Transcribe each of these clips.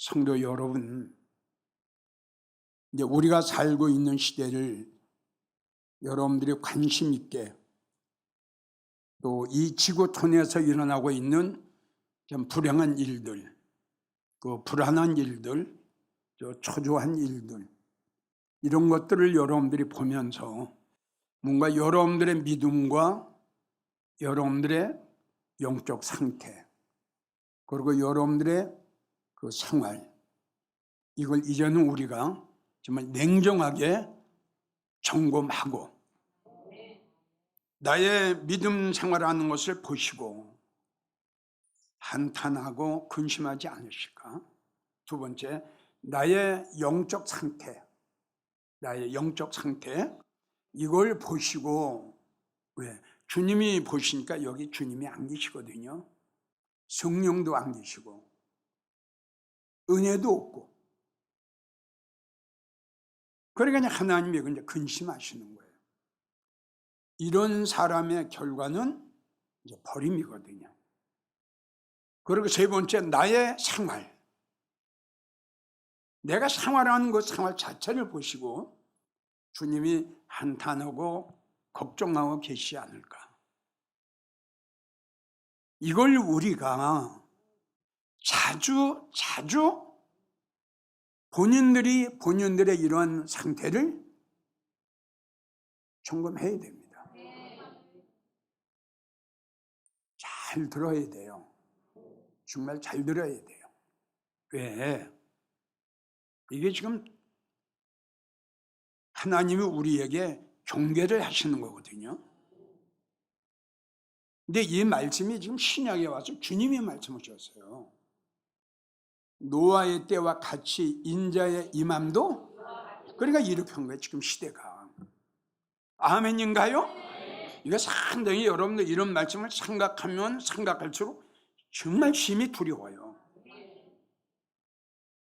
성도 여러분, 이제 우리가 살고 있는 시대를 여러분들이 관심 있게, 또 이 지구촌에서 일어나고 있는 좀 불행한 일들, 그 불안한 일들, 초조한 일들, 이런 것들을 여러분들이 보면서 뭔가 여러분들의 믿음과 여러분들의 영적 상태, 그리고 여러분들의 그 생활, 이걸 이제는 우리가 정말 냉정하게 점검하고 나의 믿음 생활하는 것을 보시고 한탄하고 근심하지 않으실까? 두 번째, 나의 영적 상태, 이걸 보시고, 왜? 주님이 보시니까 여기 주님이 안 계시거든요. 성령도 안 계시고 은혜도 없고, 그러니까 하나님이 이제 근심하시는 거예요. 이런 사람의 결과는 이제 버림이거든요. 그리고 세 번째, 나의 생활, 내가 생활하는 그 생활 자체를 보시고 주님이 한탄하고 걱정하고 계시지 않을까. 이걸 우리가 자주 본인들의 이런 상태를 점검해야 됩니다. 잘 들어야 돼요. 정말 잘 들어야 돼요. 왜? 이게 지금 하나님이 우리에게 경계를 하시는 거거든요. 근데 이 말씀이 지금 신약에 와서 주님이 말씀하셨어요. 노아의 때와 같이 인자의 임함도, 그러니까 이렇게 한 거예요. 지금 시대가. 아멘인가요? 이거 상당히 여러분들 이런 말씀을 생각하면 생각할수록 정말 심히 두려워요.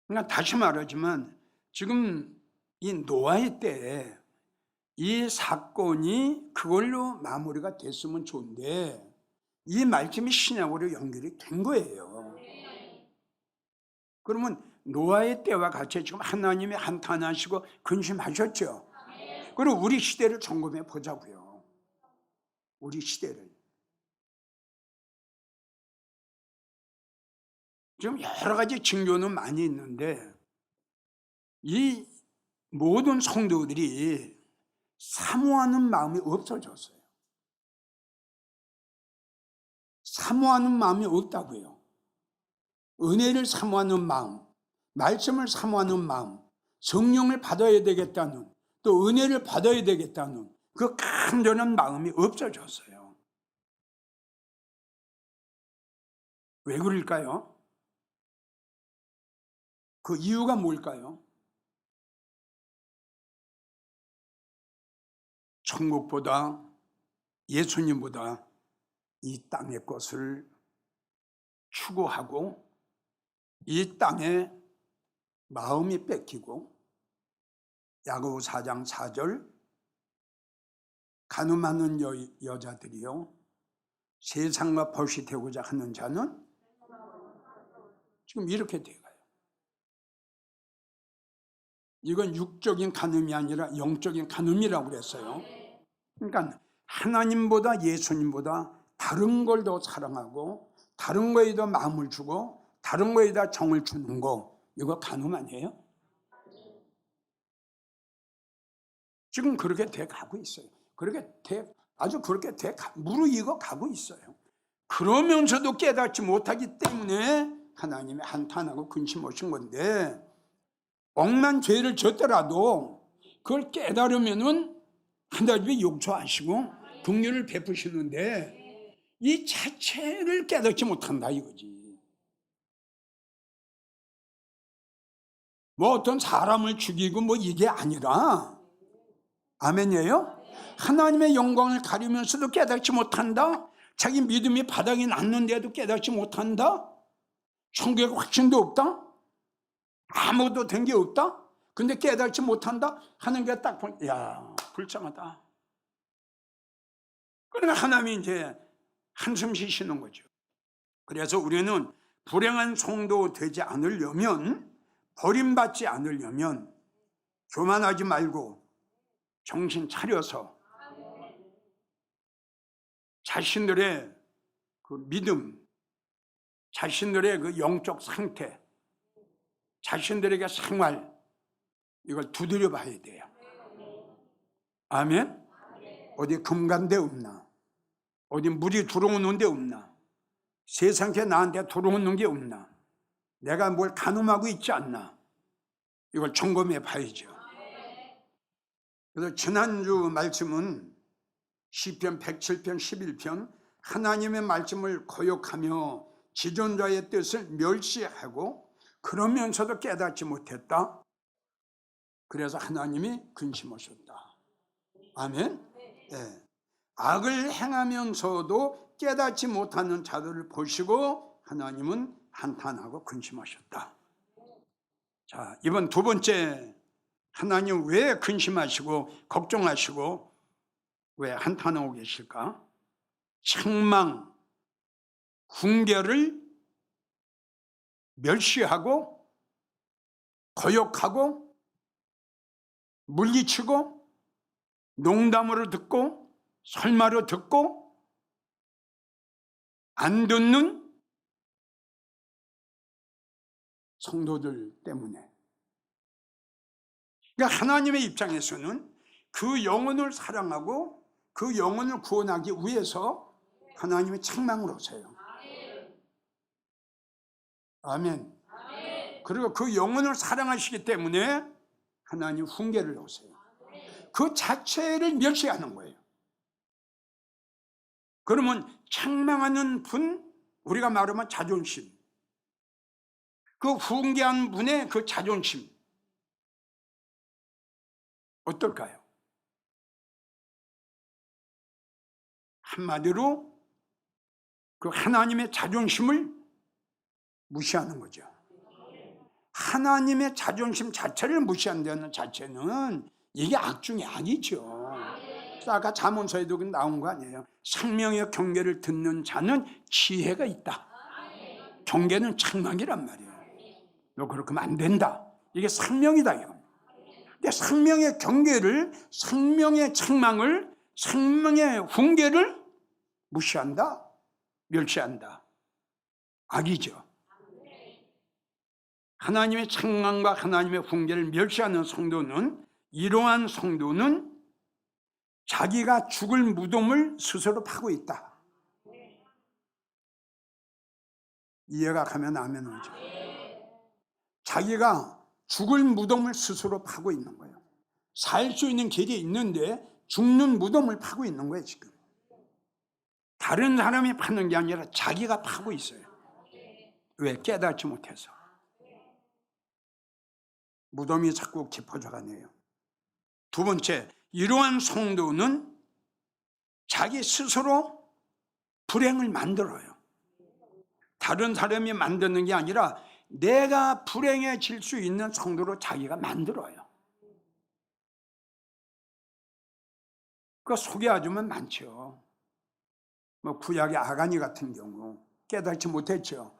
그러니까 다시 말하지만 지금 이 노아의 때에 이 사건이 그걸로 마무리가 됐으면 좋은데 이 말씀이 신약으로 연결이 된 거예요. 그러면 노아의 때와 같이 지금 하나님이 한탄하시고 근심하셨죠. 그리고 우리 시대를 점검해 보자고요. 우리 시대를. 지금 여러 가지 징조는 많이 있는데 이 모든 성도들이 사모하는 마음이 없어졌어요. 사모하는 마음이 없다고요. 은혜를 사모하는 마음, 말씀을 사모하는 마음, 성령을 받아야 되겠다는, 또 은혜를 받아야 되겠다는 그 간절한 마음이 없어졌어요. 왜 그럴까요? 그 이유가 뭘까요? 천국보다, 예수님보다 이 땅의 것을 추구하고 이 땅에 마음이 뺏기고, 야고보 4장 4절, 가늠하는 여자들이요 세상과 벗이 되고자 하는 자는 지금 이렇게 돼가요. 이건 육적인 간음이 아니라 영적인 간음이라고 그랬어요. 그러니까 하나님보다 예수님보다 다른 걸 더 사랑하고 다른 거에 더 마음을 주고 다른 거에 다 정을 주는 거, 이거 간음 아니에요? 지금 그렇게 돼 가고 있어요. 아주 그렇게 무르익어 가고 있어요. 그러면서도 깨닫지 못하기 때문에 하나님이 한탄하고 근심하신 건데, 억만 죄를 졌더라도 그걸 깨달으면은 하나님이 용서하시고 긍휼을 베푸시는데 이 자체를 깨닫지 못한다 이거지. 뭐 어떤 사람을 죽이고 뭐 이게 아니라, 아멘이에요? 하나님의 영광을 가리면서도 깨닫지 못한다. 자기 믿음이 바닥이 났는데도 깨닫지 못한다. 천국의 확신도 없다. 아무것도 된 게 없다. 근데 깨닫지 못한다 하는 게 딱 보니, 야, 불쌍하다. 그러니까 하나님이 이제 한숨 쉬시는 거죠. 그래서 우리는 불행한 성도 되지 않으려면, 버림받지 않으려면 교만하지 말고 정신 차려서 자신들의 그 믿음, 자신들의 그 영적 상태, 자신들에게 생활, 이걸 두드려 봐야 돼요. 아멘? 어디 금간 데 없나? 어디 물이 들어오는 데 없나? 세상에 나한테 들어오는 게 없나? 내가 뭘 간음하고 있지 않나? 이걸 점검해 봐야죠. 그래서 지난주 말씀은 시편 107편 11편 하나님의 말씀을 거역하며 지존자의 뜻을 멸시하고 그러면서도 깨닫지 못했다. 그래서 하나님이 근심하셨다. 아멘? 네. 악을 행하면서도 깨닫지 못하는 자들을 보시고 하나님은 한탄하고 근심하셨다. 자, 이번 두 번째, 하나님 왜 근심하시고 걱정하시고 왜 한탄하고 계실까? 책망, 훈계를 멸시하고 거역하고 물리치고 농담으로 듣고 설마로 듣고 안 듣는 성도들 때문에. 그러니까 하나님의 입장에서는 그 영혼을 사랑하고 그 영혼을 구원하기 위해서 하나님의 책망을 하세요. 아멘. 그리고 그 영혼을 사랑하시기 때문에 하나님 훈계를 하세요. 그 자체를 멸시하는 거예요. 그러면 책망하는 분, 우리가 말하면 자존심, 그 훈계한 분의 그 자존심 어떨까요? 한마디로 그 하나님의 자존심을 무시하는 거죠. 하나님의 자존심 자체를 무시한다는 자체는 이게 악 중에 악이죠. 아까 잠언서에도 나온 거 아니에요? 생명의 경계를 듣는 자는 지혜가 있다. 경계는 책망이란 말이에요. 너 그렇게 하면 안 된다. 이게 생명이다 이겁니다. 근데 생명의 경계를, 생명의 책망을, 생명의 훈계를 무시한다, 멸시한다. 악이죠. 하나님의 책망과 하나님의 훈계를 멸시하는 성도는, 이러한 성도는 자기가 죽을 무덤을 스스로 파고 있다. 이해가 가면 아멘 하죠. 자기가 죽을 무덤을 스스로 파고 있는 거예요. 살 수 있는 길이 있는데 죽는 무덤을 파고 있는 거예요 지금. 다른 사람이 파는 게 아니라 자기가 파고 있어요. 왜? 깨닫지 못해서. 무덤이 자꾸 깊어져 가네요. 두 번째, 이러한 성도는 자기 스스로 불행을 만들어요. 다른 사람이 만드는 게 아니라 내가 불행해질 수 있는 성도로 자기가 만들어요. 그 소개해주면 많죠. 뭐 구약의 아가니 같은 경우 깨닫지 못했죠.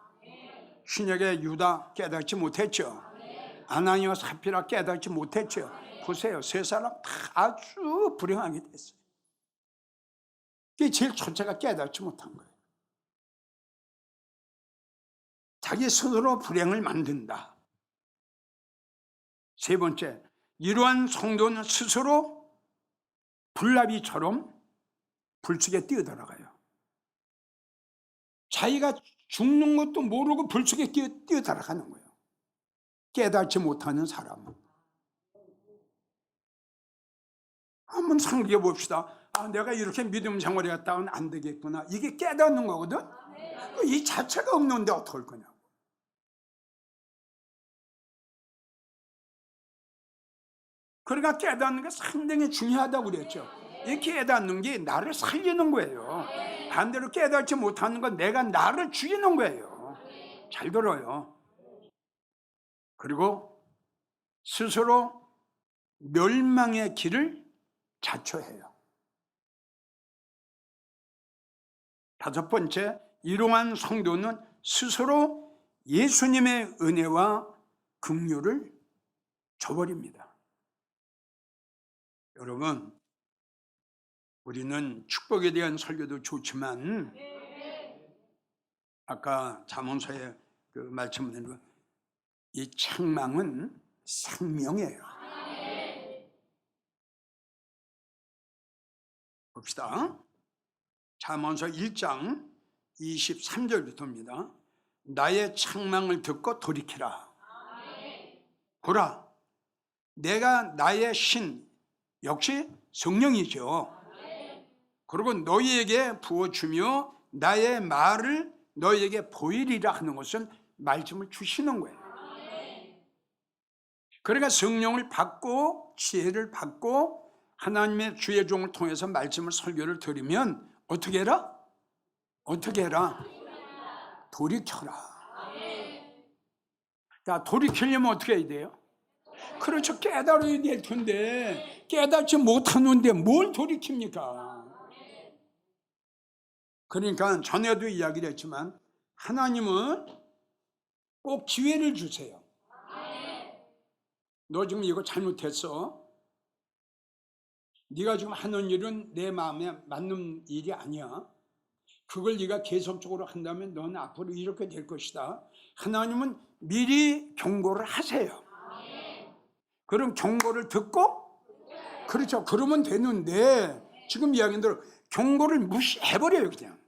신약의 유다 깨닫지 못했죠. 아나니와 사피라 깨닫지 못했죠. 보세요, 세 사람 다 아주 불행하게 됐어요. 그게 제일 첫째가 깨닫지 못한 거예요. 자기 스스로 불행을 만든다. 세 번째, 이러한 성도는 스스로 불나비처럼 불 속에 뛰어들어가요. 자기가 죽는 것도 모르고 불 속에 뛰어들어가는 거예요. 깨닫지 못하는 사람은. 한번 생각해 봅시다. 아, 내가 이렇게 믿음 생활에 갔다가는 안 되겠구나. 이게 깨닫는 거거든. 이 자체가 없는데 어떡할 거냐고. 그러니까 깨닫는 게 상당히 중요하다고 그랬죠. 이 깨닫는 게 나를 살리는 거예요. 반대로 깨닫지 못하는 건 내가 나를 죽이는 거예요. 잘 들어요. 그리고 스스로 멸망의 길을 자초해요. 다섯 번째, 이러한 성도는 스스로 예수님의 은혜와 긍휼을 저버립니다. 여러분, 우리는 축복에 대한 설교도 좋지만 아까 잠언서에 그 말씀을 이 책망은 생명이에요. 봅시다. 잠언서 1장 23절부터입니다. 나의 책망을 듣고 돌이키라. 보라, 내가 나의 신, 역시 성령이죠. 그리고 너희에게 부어주며 나의 말을 너희에게 보이리라 하는 것은 말씀을 주시는 거예요. 그러니까 성령을 받고 지혜를 받고 하나님의 주의 종을 통해서 말씀을 설교를 들으면 어떻게 해라? 어떻게 해라? 돌이켜라. 자, 돌이키려면 어떻게 해야 돼요? 그렇죠. 깨달아야 될 텐데 깨닫지 못하는데 뭘 돌이킵니까? 그러니까 전에도 이야기를 했지만 하나님은 꼭 기회를 주세요. 너 지금 이거 잘못했어. 네가 지금 하는 일은 내 마음에 맞는 일이 아니야. 그걸 네가 계속적으로 한다면 너는 앞으로 이렇게 될 것이다. 하나님은 미리 경고를 하세요. 그럼 경고를 듣고, 그렇죠, 그러면 되는데 지금 이야기한 대로 경고를 무시해버려요. 그냥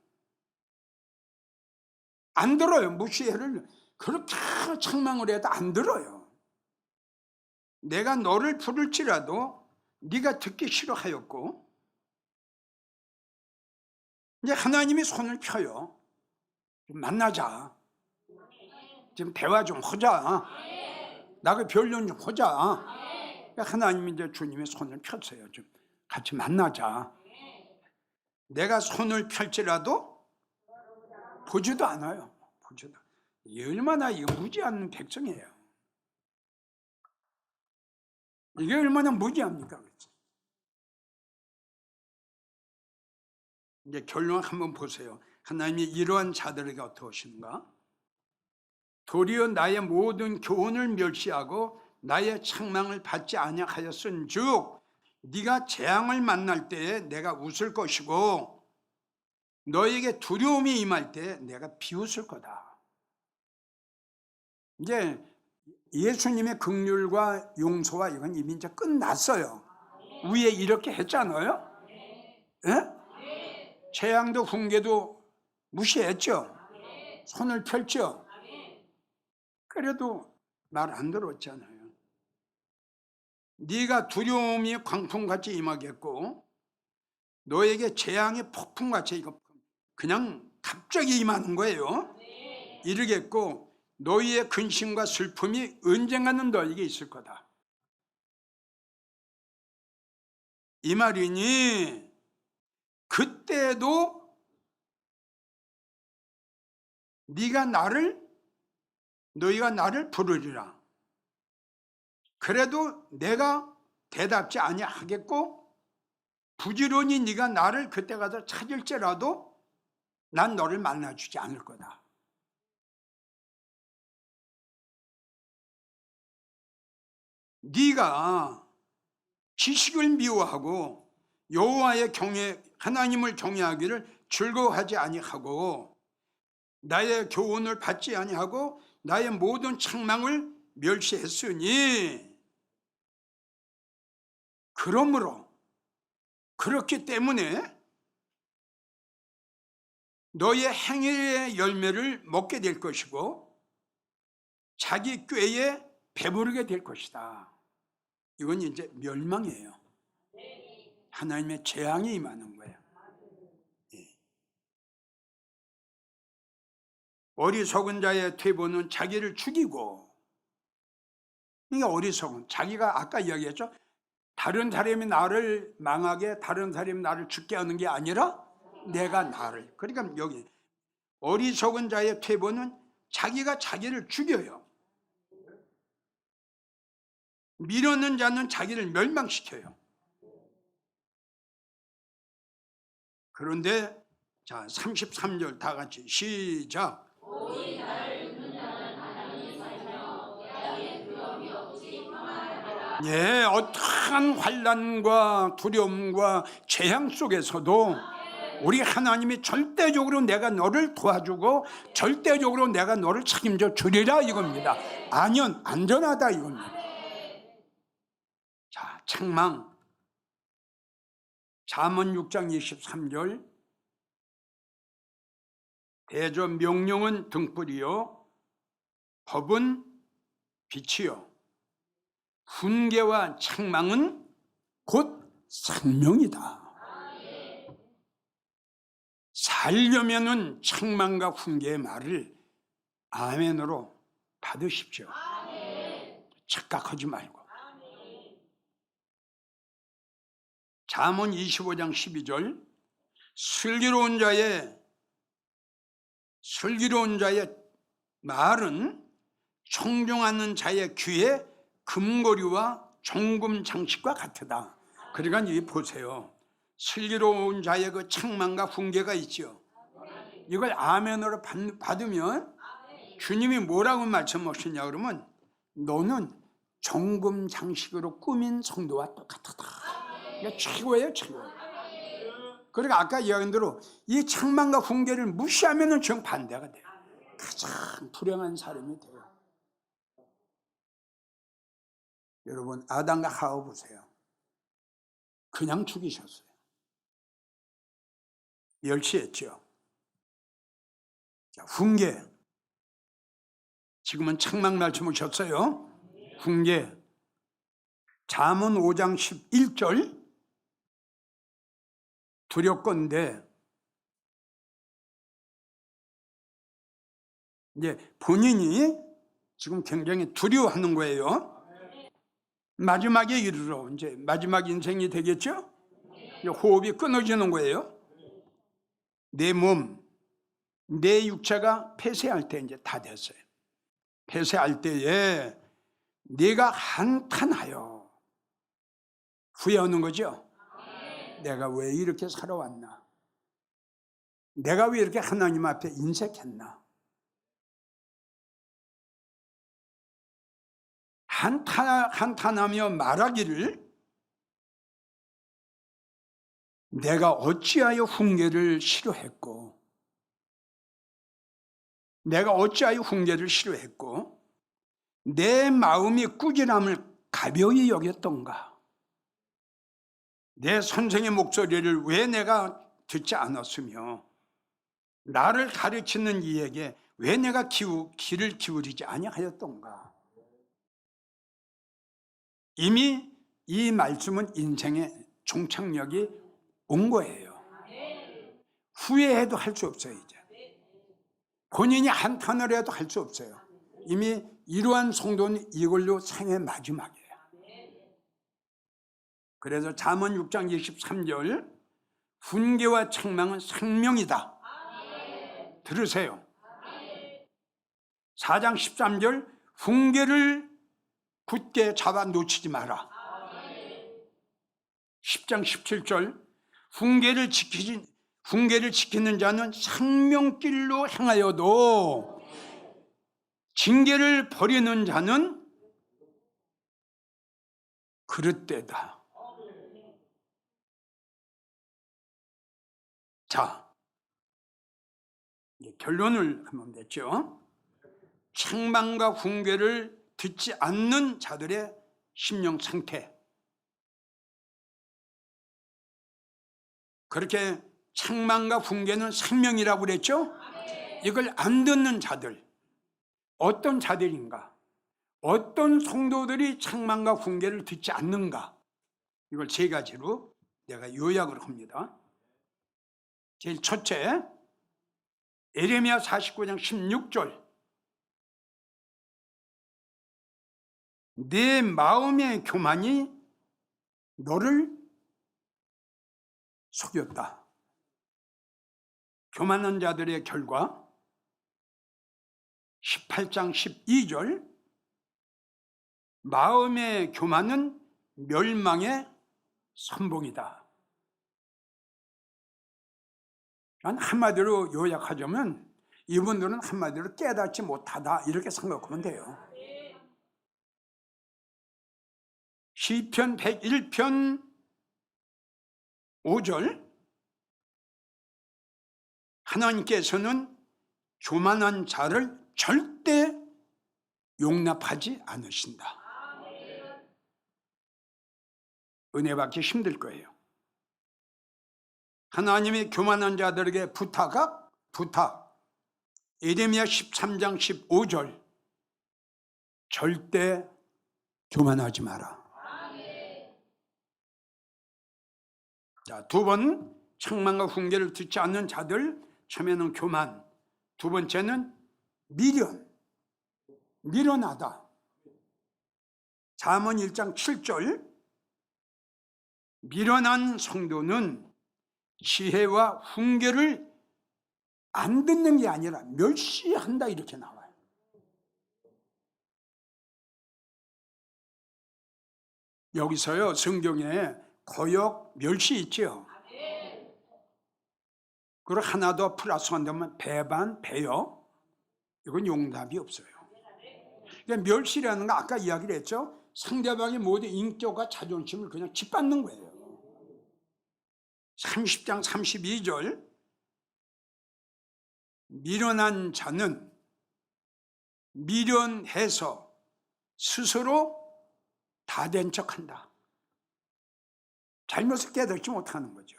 안 들어요. 무시해를 그렇게 책망을 해도 안 들어요. 내가 너를 부를지라도 네가 듣기 싫어하였고, 이제 하나님이 손을 펴요. 좀 만나자. 지금 대화 좀 하자. 나하고 변론 좀 하자. 하나님이 이제 주님의 손을 폈어요. 좀 같이 만나자. 내가 손을 펼지라도 보지도 않아요. 보지도. 이게 얼마나 무지한 백성이에요. 이게 얼마나 무지합니까? 이제 결론 한번 보세요. 하나님이 이러한 자들에게 어떻게 하시는가? 도리어 나의 모든 교훈을 멸시하고 나의 책망을 받지 아니하였은즉 네가 재앙을 만날 때에 내가 웃을 것이고 너에게 두려움이 임할 때 내가 비웃을 거다. 이제 예수님의 긍휼과 용서와 이건 이미 이제 끝났어요. 위에 이렇게 했잖아요. 예? 재앙도 훈계도 무시했죠. 손을 펼죠. 그래도 말 안 들었잖아요. 네가 두려움이 광풍같이 임하겠고 너에게 재앙이 폭풍같이 이거 그냥 갑자기 임하는 거예요. 이르겠고 너희의 근심과 슬픔이 언젠가는 너에게 있을 거다. 이 말이니 그때도 너희가 나를 부르리라. 그래도 내가 대답지 아니하겠고 부지런히 네가 나를 그때 가서 찾을지라도 난 너를 만나주지 않을 거다. 네가 지식을 미워하고 여호와의 하나님을 경외하기를 즐거워하지 아니하고 나의 교훈을 받지 아니하고 나의 모든 책망을 멸시했으니 그러므로 그렇기 때문에 너의 행위의 열매를 먹게 될 것이고 자기 꾀에 배부르게 될 것이다. 이건 이제 멸망이에요. 하나님의 재앙이 임하는 거예요. 어리석은 자의 퇴보는 자기를 죽이고, 그러니까 어리석은 자기가 아까 이야기했죠. 다른 사람이 나를 망하게 다른 사람이 나를 죽게 하는 게 아니라 내가 나를. 그러니까 여기 어리석은 자의 퇴보는 자기가 자기를 죽여요. 미루는 자는 자기를 멸망시켜요. 그런데 자 33절 다 같이 시작. 오직 나를 묻는 자는 예, 어떠한 환난과 두려움과 재앙 속에서도 우리 하나님이 절대적으로 내가 너를 도와주고 절대적으로 내가 너를 책임져 주리라 이겁니다. 안전하다 이겁니다. 자, 책망. 잠언 6장 23절. 대저 명령은 등불이요 법은 빛이요 훈계와 책망은 곧 생명이다. 살려면은 책망과 훈계의 말을 아멘으로 받으십시오. 착각하지 말고. 잠언 25장 12절. 슬기로운 자의 말은 청종하는 자의 귀에 금고리와 종금 장식과 같으다. 그러니까 이 보세요. 슬기로운 자의 그 책망과 훈계가 있죠. 이걸 아멘으로 받으면 주님이 뭐라고 말씀하시냐 그러면 너는 종금 장식으로 꾸민 성도와 똑같다. 이게 최고예요, 최고. 그러니까 아까 이야기한 대로 이 책망과 훈계를 무시하면 정반대가 돼요. 가장 불행한 사람이 돼요. 여러분, 아담과 하와 보세요. 그냥 죽이셨어요. 멸시했죠. 자, 훈계. 지금은 책망 말씀하셨어요. 훈계. 잠언 5장 11절. 두렵건대 이제 본인이 지금 굉장히 두려워하는 거예요. 마지막에 이르러 이제 마지막 인생이 되겠죠? 호흡이 끊어지는 거예요. 내 몸, 내 육체가 폐쇄할 때 이제 다 됐어요. 폐쇄할 때에 네가 한탄하여 후회하는 거죠. 내가 왜 이렇게 살아왔나? 내가 왜 이렇게 하나님 앞에 인색했나? 한탄하며 말하기를 내가 어찌하여 훈계를 싫어했고 내 마음이 꾸지람을 가벼이 여겼던가? 내 선생의 목소리를 왜 내가 듣지 않았으며 나를 가르치는 이에게 왜 내가 귀를 기울이지 아니하였던가? 이미 이 말씀은 인생의 종착역이 온 거예요. 후회해도 할 수 없어요. 이제 본인이 한탄을 해도 할 수 없어요. 이미 이러한 성도는 이걸로 생의 마지막이에요. 그래서 잠언 6장 23절 훈계와 책망은 생명이다. 들으세요. 4장 13절 훈계를 굳게 잡아 놓치지 마라. 10장 17절 훈계를 지키는 자는 생명길로 행하여도 징계를 버리는 자는 그릇되다. 자, 결론을 하면 됐죠. 책망과 훈계를 듣지 않는 자들의 심령 상태. 그렇게 책망과 훈계는 생명이라고 그랬죠. 이걸 안 듣는 자들, 어떤 자들인가? 어떤 성도들이 책망과 훈계를 듣지 않는가? 이걸 세 가지로 내가 요약을 합니다. 제일 첫째, 에레미야 49장 16절. 내 마음의 교만이 너를 속였다. 교만한 자들의 결과. 18장 12절. 마음의 교만은 멸망의 선봉이다. 한마디로 요약하자면 이분들은 한마디로 깨닫지 못하다 이렇게 생각하면 돼요. 시편 101편 5절, 하나님께서는 교만한 자를 절대 용납하지 않으신다. 은혜 받기 힘들 거예요. 하나님의 교만한 자들에게 부탁. 예레미야 13장 15절, 절대 교만하지 마라. 자, 두 번, 책망과 훈계를 듣지 않는 자들, 처음에는 교만, 두 번째는 미련하다. 잠언 1장 7절, 미련한 성도는 지혜와 훈계를 안 듣는 게 아니라 멸시한다, 이렇게 나와요. 여기서요, 성경에 거역, 멸시 있죠. 그리고 하나 더 플러스 한다면 배반, 배역, 이건 용답이 없어요. 그러니까 멸시라는 거 아까 이야기를 했죠. 상대방의 모든 인격과 자존심을 그냥 짓밟는 거예요. 30장 32절, 미련한 자는 미련해서 스스로 다 된 척한다. 잘못을 깨닫지 못하는 거죠.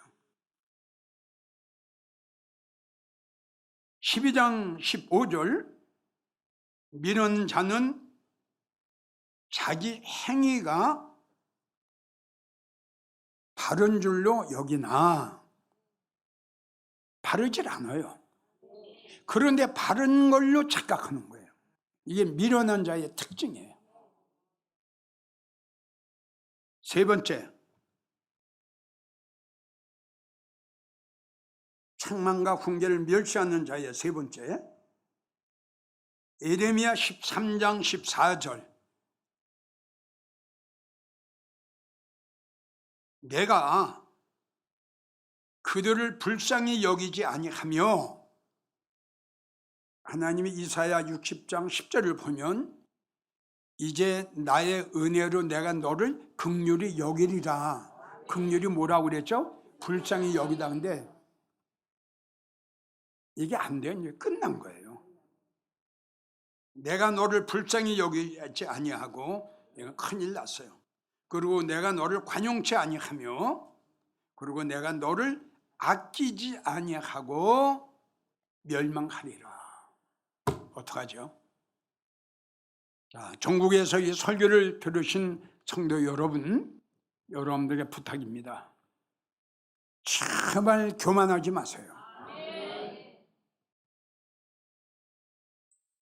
12장 15절, 미련한 자는 자기 행위가 바른 줄로 여기나 바르질 않아요. 그런데 바른 걸로 착각하는 거예요. 이게 미련한 자의 특징이에요. 세 번째, 책망과 훈계를 멸시하는 자의 세 번째, 예레미야 13장 14절, 내가 그들을 불쌍히 여기지 아니하며, 하나님이 이사야 60장 10절을 보면 이제 나의 은혜로 내가 너를 긍휼히 여기리라. 긍휼이 뭐라고 그랬죠? 불쌍히 여기다. 근데 이게 안 돼요. 이제 끝난 거예요. 내가 너를 불쌍히 여기지 아니하고 내가 큰일 났어요. 그리고 내가 너를 관용치 아니하며, 그리고 내가 너를 아끼지 아니하고 멸망하리라. 어떡하죠? 자, 전국에서 이 설교를 들으신 성도 여러분, 여러분들에게 부탁입니다. 제발 교만하지 마세요.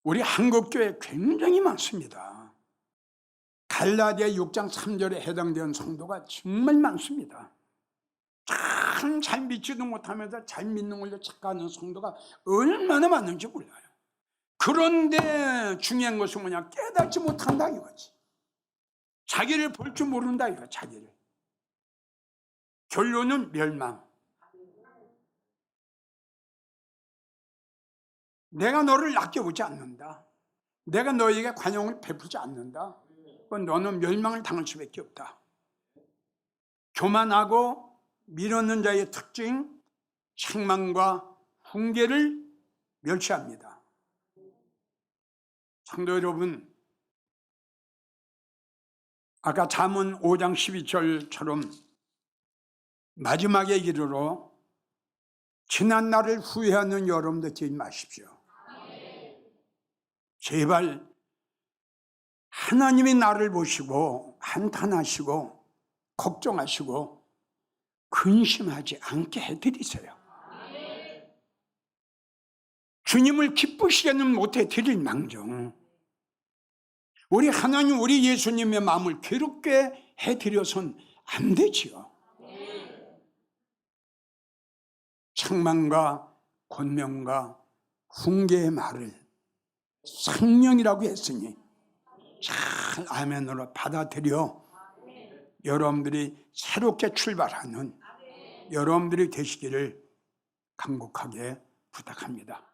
우리 한국교회 굉장히 많습니다. 갈라디아 6장 3절에 해당되는 성도가 정말 많습니다. 참 잘 믿지도 못하면서 잘 믿는 걸로 착각하는 성도가 얼마나 많은지 몰라요. 그런데 중요한 것은 뭐냐? 깨닫지 못한다 이거지. 자기를 볼 줄 모른다 이거, 자기를. 결론은 멸망. 내가 너를 아껴보지 않는다. 내가 너에게 관용을 베풀지 않는다. 그건 너는 멸망을 당할 수밖에 없다. 교만하고 미루는 자의 특징, 책망과 훈계를 멸시합니다. 성도 여러분, 아까 잠언 5장 12절처럼 마지막에 이르러 지난 날을 후회하는 여러분들 되지 마십시오. 제발 하나님이 나를 보시고 한탄하시고 걱정하시고 근심하지 않게 해드리세요. 주님을 기쁘시게는 못해 드릴 망정 우리 하나님, 우리 예수님의 마음을 괴롭게 해드려선 안 되지요. 책망과 권명과 훈계의 말을 성령이라고 했으니 잘 아멘으로 받아들여 여러분들이 새롭게 출발하는 여러분들이 되시기를 간곡하게 부탁합니다.